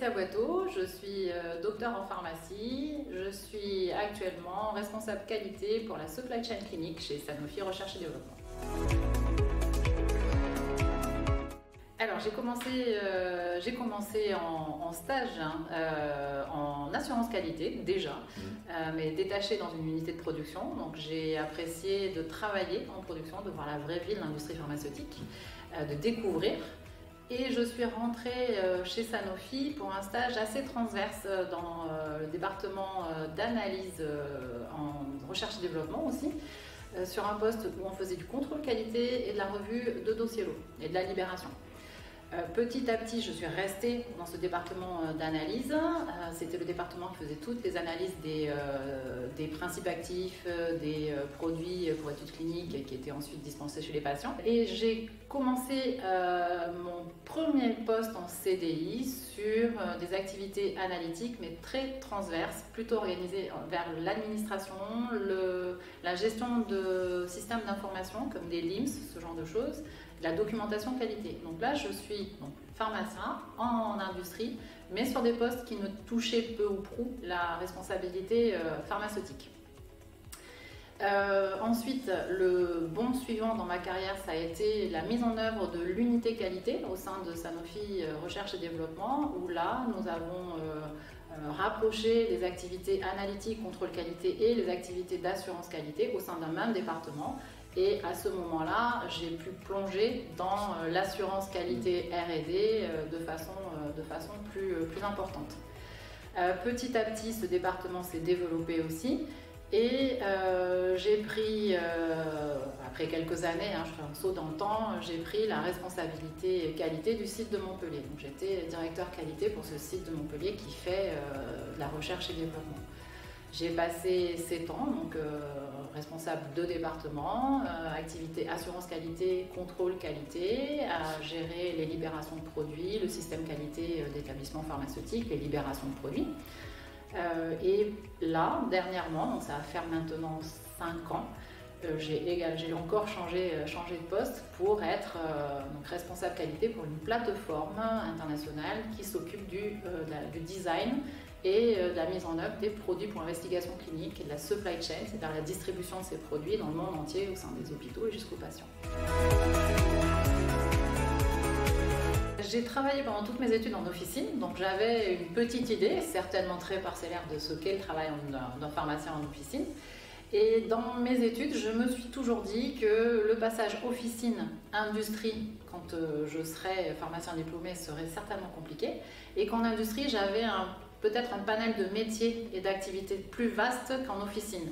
Laetitia Boiteau, je suis docteur en pharmacie. Je suis actuellement responsable qualité pour la supply chain clinique chez Sanofi Recherche et Développement. Alors j'ai commencé en stage en assurance qualité déjà, mais détachée dans une unité de production. Donc j'ai apprécié de travailler en production, de voir la vraie vie de l'industrie pharmaceutique, de découvrir. Et je suis rentrée chez Sanofi pour un stage assez transverse dans le département d'analyse en recherche et développement aussi, sur un poste où on faisait du contrôle qualité et de la revue de dossiers lots et de la libération. Petit à petit, je suis restée dans ce département d'analyse. C'était le département qui faisait toutes les analyses des principes actifs, des produits pour études cliniques qui étaient ensuite dispensés chez les patients. Et j'ai commencé mon premier poste en CDI sur des activités analytiques, mais très transverses, plutôt organisées vers l'administration, la gestion de systèmes d'information comme des LIMS, ce genre de choses, la documentation qualité. Donc là, je suis pharmacien en industrie, mais sur des postes qui ne touchaient peu ou prou la responsabilité pharmaceutique. Ensuite, le bond suivant dans ma carrière, ça a été la mise en œuvre de l'unité qualité au sein de Sanofi Recherche et Développement, où là, nous avons rapproché les activités analytiques, contrôle qualité et les activités d'assurance qualité au sein d'un même département. Et à ce moment-là, j'ai pu plonger dans l'assurance qualité R&D de façon plus importante. Petit à petit, ce département s'est développé aussi. Et j'ai pris, après quelques années, je fais un saut dans le temps, j'ai pris la responsabilité qualité du site de Montpellier. Donc j'étais directeur qualité pour ce site de Montpellier qui fait de la recherche et développement. J'ai passé 7 ans, donc responsable de département, activité assurance qualité, contrôle qualité, à gérer les libérations de produits, le système qualité d'établissements pharmaceutiques, les libérations de produits. Et là, dernièrement, donc ça va faire maintenant 5 ans, j'ai encore changé de poste pour être responsable qualité pour une plateforme internationale qui s'occupe du design et de la mise en œuvre des produits pour investigation clinique et de la supply chain, c'est-à-dire la distribution de ces produits dans le monde entier au sein des hôpitaux et jusqu'aux patients. J'ai travaillé pendant toutes mes études en officine, donc j'avais une petite idée, certainement très parcellaire, de ce qu'est le travail d'un pharmacien en officine. Et dans mes études, je me suis toujours dit que le passage officine-industrie, quand je serais pharmacien diplômé, serait certainement compliqué. Et qu'en industrie, j'avais peut-être un panel de métiers et d'activités plus vaste qu'en officine.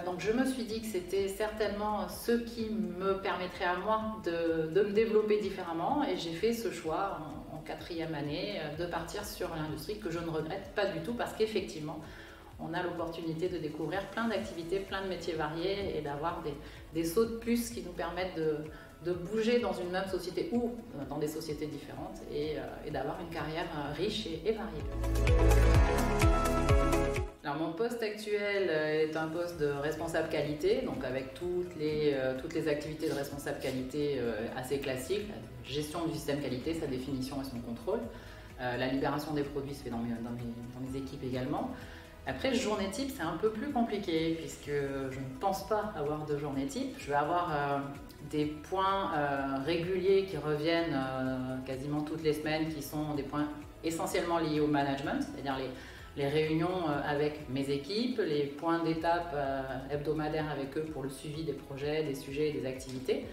Donc je me suis dit que c'était certainement ce qui me permettrait à moi de me développer différemment, et j'ai fait ce choix en 4e année de partir sur l'industrie, que je ne regrette pas du tout, parce qu'effectivement on a l'opportunité de découvrir plein d'activités, plein de métiers variés et d'avoir des sauts de puce qui nous permettent de bouger dans une même société ou dans des sociétés différentes et d'avoir une carrière riche et variée. Alors, mon poste actuel est un poste de responsable qualité, donc avec toutes les activités de responsable qualité assez classiques, la gestion du système qualité, sa définition et son contrôle. La libération des produits se fait dans mes équipes également. Après, journée type, c'est un peu plus compliqué puisque je ne pense pas avoir de journée type. Je vais avoir des points réguliers qui reviennent quasiment toutes les semaines, qui sont des points essentiellement liés au management, c'est-à-dire les réunions avec mes équipes, les points d'étape hebdomadaires avec eux pour le suivi des projets, des sujets et des activités.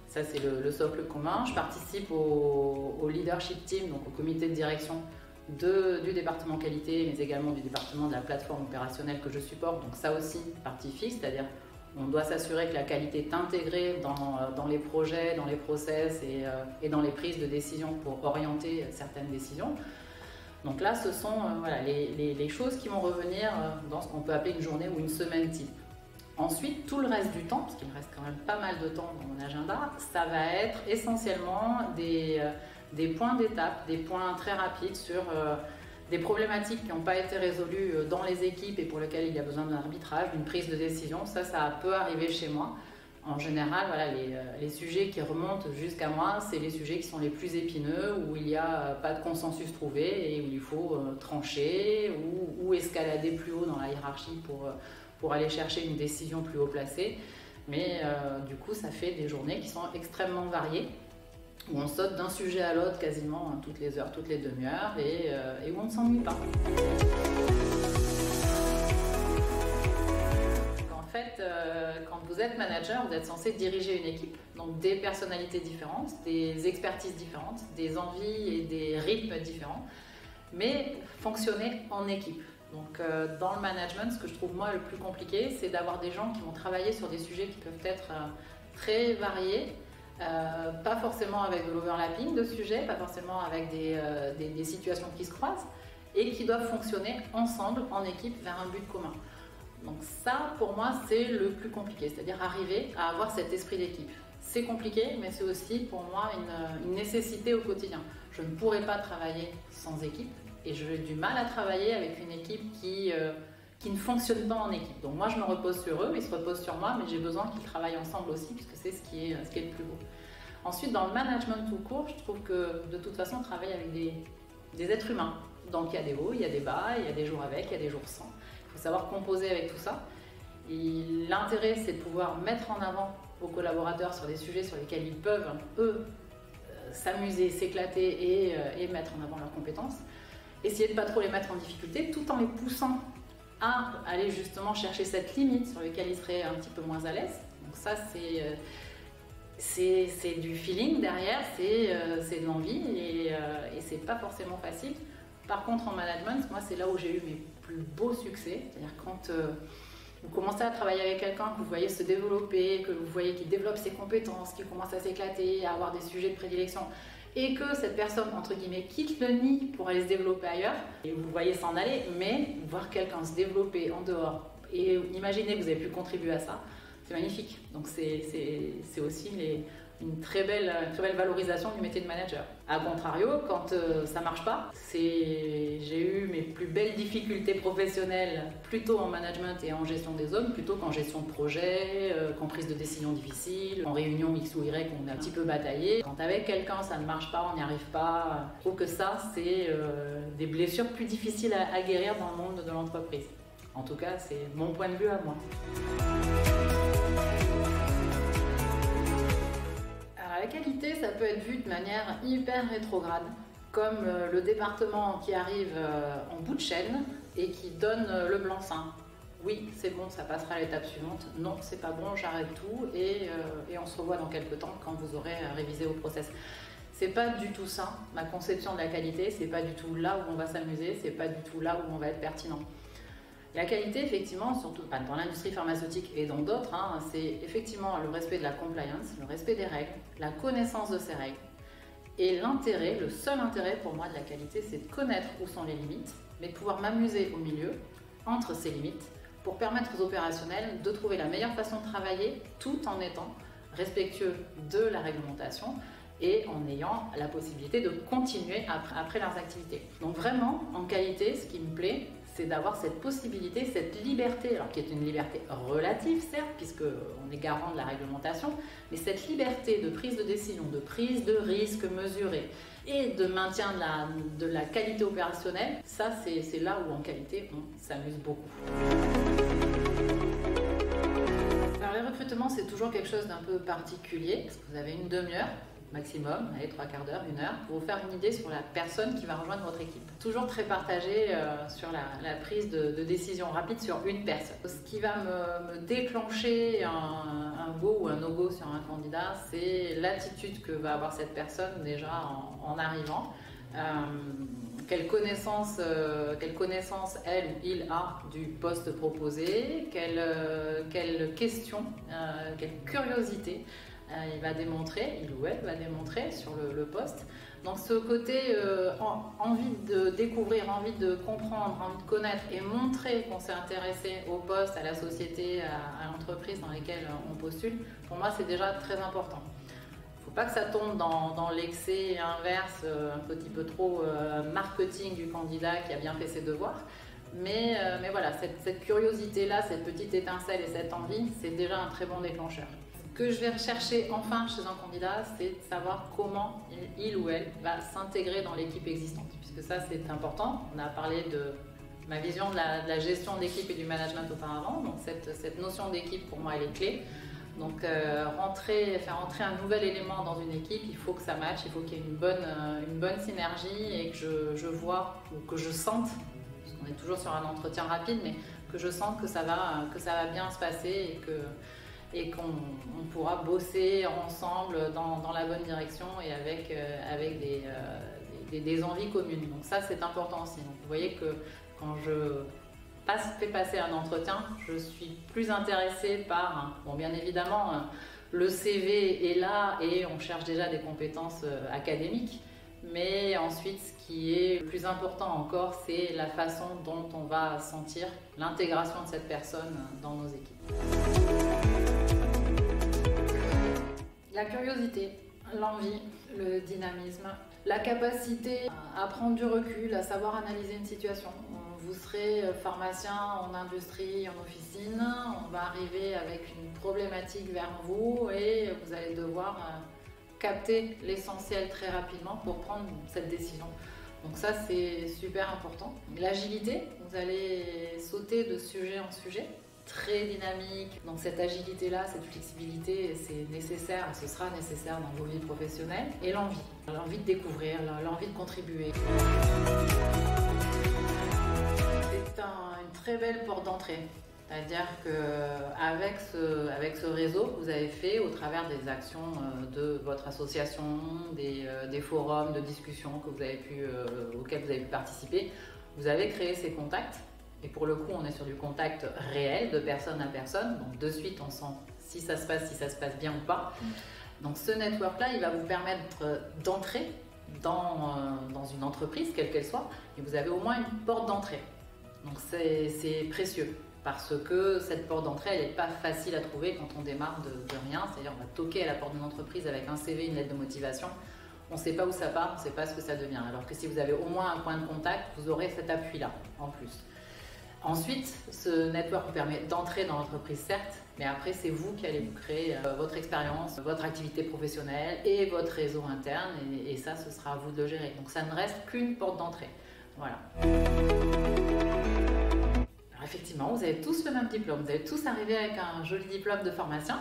Ça, c'est le socle commun. Je participe au leadership team, donc au comité de direction du département qualité, mais également du département de la plateforme opérationnelle que je supporte. Donc ça aussi, partie fixe, c'est-à-dire on doit s'assurer que la qualité est intégrée dans les projets, dans les process et dans les prises de décision pour orienter certaines décisions. Donc là, ce sont les choses qui vont revenir dans ce qu'on peut appeler une journée ou une semaine type. Ensuite, tout le reste du temps, parce qu'il me reste quand même pas mal de temps dans mon agenda, ça va être essentiellement des points d'étape, des points très rapides sur des problématiques qui n'ont pas été résolues dans les équipes et pour lesquelles il y a besoin d'un arbitrage, d'une prise de décision. Ça peut arriver chez moi. En général, voilà, les sujets qui remontent jusqu'à moi, c'est les sujets qui sont les plus épineux, où il n'y a pas de consensus trouvé et où il faut trancher ou escalader plus haut dans la hiérarchie pour aller chercher une décision plus haut placée. Mais du coup, ça fait des journées qui sont extrêmement variées, où on saute d'un sujet à l'autre quasiment toutes les heures, toutes les demi-heures, et où on ne s'ennuie pas. En fait, quand vous êtes manager, vous êtes censé diriger une équipe, donc des personnalités différentes, des expertises différentes, des envies et des rythmes différents, mais fonctionner en équipe. Donc dans le management, ce que je trouve moi le plus compliqué, c'est d'avoir des gens qui vont travailler sur des sujets qui peuvent être très variés, pas forcément avec de l'overlapping de sujets, pas forcément avec des situations qui se croisent, et qui doivent fonctionner ensemble, en équipe, vers un but commun. Donc ça, pour moi, c'est le plus compliqué, c'est-à-dire arriver à avoir cet esprit d'équipe. C'est compliqué, mais c'est aussi pour moi une nécessité au quotidien. Je ne pourrais pas travailler sans équipe, et j'ai du mal à travailler avec une équipe qui ne fonctionne pas en équipe. Donc moi, je me repose sur eux, ils se reposent sur moi, mais j'ai besoin qu'ils travaillent ensemble aussi, puisque c'est ce qui est le plus beau. Ensuite, dans le management tout court, je trouve que de toute façon, on travaille avec des êtres humains. Donc il y a des hauts, il y a des bas, il y a des jours avec, il y a des jours sans. Il faut savoir composer avec tout ça. L'intérêt, c'est de pouvoir mettre en avant aux collaborateurs sur des sujets sur lesquels ils peuvent, eux, s'amuser, s'éclater et mettre en avant leurs compétences. Essayer de ne pas trop les mettre en difficulté, tout en les poussant à aller justement chercher cette limite sur laquelle ils seraient un petit peu moins à l'aise. Donc ça, c'est du feeling derrière, c'est de l'envie et c'est pas forcément facile. Par contre, en management, moi, c'est là où j'ai eu mes plus beaux succès. C'est-à-dire quand vous commencez à travailler avec quelqu'un, que vous voyez se développer, que vous voyez qu'il développe ses compétences, qu'il commence à s'éclater, à avoir des sujets de prédilection, et que cette personne, entre guillemets, quitte le nid pour aller se développer ailleurs, et vous voyez s'en aller, mais voir quelqu'un se développer en dehors, et imaginez que vous avez pu contribuer à ça, c'est magnifique. Donc c'est aussi une très belle valorisation du métier de manager. A contrario, quand ça marche pas, j'ai eu mes plus belles difficultés professionnelles plutôt en management et en gestion des hommes, plutôt qu'en gestion de projet, qu'en prise de décision difficile, en réunion X ou Y, on a un petit peu bataillé. Quand avec quelqu'un ça ne marche pas, on n'y arrive pas, je trouve que ça, c'est des blessures plus difficiles à guérir dans le monde de l'entreprise. En tout cas, c'est mon point de vue à moi. La qualité, ça peut être vu de manière hyper rétrograde, comme le département qui arrive en bout de chaîne et qui donne le blanc-seing. Oui, c'est bon, ça passera à l'étape suivante. Non, c'est pas bon, j'arrête tout et on se revoit dans quelques temps quand vous aurez révisé vos process. C'est pas du tout ça, ma conception de la qualité, c'est pas du tout là où on va s'amuser, c'est pas du tout là où on va être pertinent. La qualité, effectivement, surtout dans l'industrie pharmaceutique et dans d'autres, c'est effectivement le respect de la compliance, le respect des règles, la connaissance de ces règles. Et l'intérêt, le seul intérêt pour moi de la qualité, c'est de connaître où sont les limites, mais de pouvoir m'amuser au milieu, entre ces limites, pour permettre aux opérationnels de trouver la meilleure façon de travailler tout en étant respectueux de la réglementation et en ayant la possibilité de continuer après leurs activités. Donc vraiment, en qualité, ce qui me plaît, c'est d'avoir cette possibilité, cette liberté, alors qui est une liberté relative certes, puisqu'on est garant de la réglementation, mais cette liberté de prise de décision, de prise de risque mesuré et de maintien de la qualité opérationnelle, ça c'est là où en qualité on s'amuse beaucoup. Alors les recrutements, c'est toujours quelque chose d'un peu particulier, parce que vous avez une demi-heure maximum, allez, 3/4 d'heure, 1 heure, pour vous faire une idée sur la personne qui va rejoindre votre équipe. Toujours très partagé sur la prise de décision rapide sur une personne. Ce qui va me déclencher un go ou un no-go sur un candidat, c'est l'attitude que va avoir cette personne déjà en arrivant. Quelle connaissance elle ou il a du poste proposé, quelle question, quelle curiosité il va démontrer, il ou elle va démontrer sur le poste. Donc ce côté envie de découvrir, envie de comprendre, envie de connaître et montrer qu'on s'est intéressé au poste, à la société, à l'entreprise dans laquelle on postule, pour moi c'est déjà très important. Il ne faut pas que ça tombe dans l'excès inverse, un petit peu trop marketing du candidat qui a bien fait ses devoirs. Mais voilà, cette curiosité-là, cette petite étincelle et cette envie, c'est déjà un très bon déclencheur. que je vais rechercher enfin chez un candidat, c'est de savoir comment il ou elle va s'intégrer dans l'équipe existante. Puisque ça, c'est important. On a parlé de ma vision de la gestion d'équipe et du management auparavant. Donc cette notion d'équipe, pour moi, elle est clé. Donc faire rentrer un nouvel élément dans une équipe, il faut que ça matche, il faut qu'il y ait une bonne synergie et que je vois ou que je sente, parce qu'on est toujours sur un entretien rapide, mais que je sente que ça va bien se passer et qu'on pourra bosser ensemble dans la bonne direction et avec des envies communes. Donc ça, c'est important aussi. Donc vous voyez que quand je fais passer un entretien, je suis plus intéressée par, bon, bien évidemment, le CV est là et on cherche déjà des compétences académiques, mais ensuite ce qui est le plus important encore, c'est la façon dont on va sentir l'intégration de cette personne dans nos équipes. La curiosité, l'envie, le dynamisme, la capacité à prendre du recul, à savoir analyser une situation. Vous serez pharmacien en industrie, en officine, on va arriver avec une problématique vers vous et vous allez devoir capter l'essentiel très rapidement pour prendre cette décision. Donc ça, c'est super important. L'agilité, vous allez sauter de sujet en sujet, très dynamique. Donc cette agilité-là, cette flexibilité, c'est nécessaire, ce sera nécessaire dans vos vies professionnelles. Et l'envie de découvrir, l'envie de contribuer. C'est une très belle porte d'entrée. C'est-à-dire qu'avec ce réseau que vous avez fait au travers des actions de votre association, des forums de discussion auxquels vous avez pu participer, vous avez créé ces contacts. Et pour le coup, on est sur du contact réel, de personne à personne. Donc de suite, on sent si ça se passe bien ou pas. Donc ce network-là, il va vous permettre d'entrer dans une entreprise, quelle qu'elle soit, et vous avez au moins une porte d'entrée. Donc c'est précieux. Parce que cette porte d'entrée, elle n'est pas facile à trouver quand on démarre de rien. C'est-à-dire on va toquer à la porte d'une entreprise avec un CV, une lettre de motivation. On ne sait pas où ça part, on ne sait pas ce que ça devient. Alors que si vous avez au moins un point de contact, vous aurez cet appui-là en plus. Ensuite, ce network vous permet d'entrer dans l'entreprise, certes, mais après c'est vous qui allez vous créer votre expérience, votre activité professionnelle et votre réseau interne. Et ça, ce sera à vous de le gérer. Donc ça ne reste qu'une porte d'entrée. Voilà. Effectivement, vous avez tous le même diplôme, vous allez tous arriver avec un joli diplôme de pharmacien.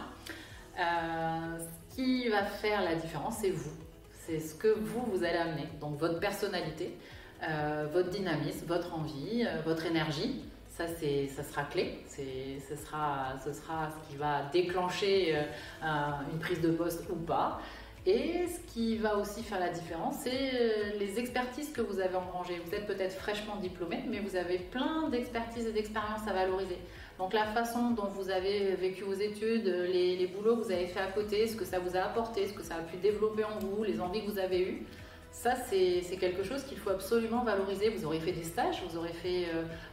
Ce qui va faire la différence, c'est vous. C'est ce que vous allez amener. Donc votre personnalité, votre dynamisme, votre envie, votre énergie, ça sera clé. Ce sera ce qui va déclencher une prise de poste ou pas. Et ce qui va aussi faire la différence, c'est les expertises que vous avez engrangées. Vous êtes peut-être fraîchement diplômé, mais vous avez plein d'expertises et d'expériences à valoriser. Donc la façon dont vous avez vécu vos études, les boulots que vous avez fait à côté, ce que ça vous a apporté, ce que ça a pu développer en vous, les envies que vous avez eues, ça c'est quelque chose qu'il faut absolument valoriser. Vous aurez fait des stages, vous aurez fait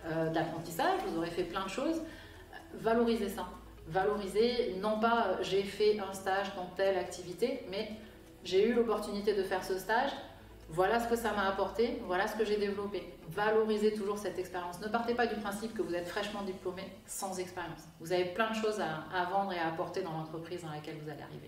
de l'apprentissage, vous aurez fait plein de choses. Valorisez ça. Valoriser, non pas j'ai fait un stage dans telle activité, mais j'ai eu l'opportunité de faire ce stage, voilà ce que ça m'a apporté, voilà ce que j'ai développé. Valorisez toujours cette expérience. Ne partez pas du principe que vous êtes fraîchement diplômé sans expérience. Vous avez plein de choses à vendre et à apporter dans l'entreprise dans laquelle vous allez arriver.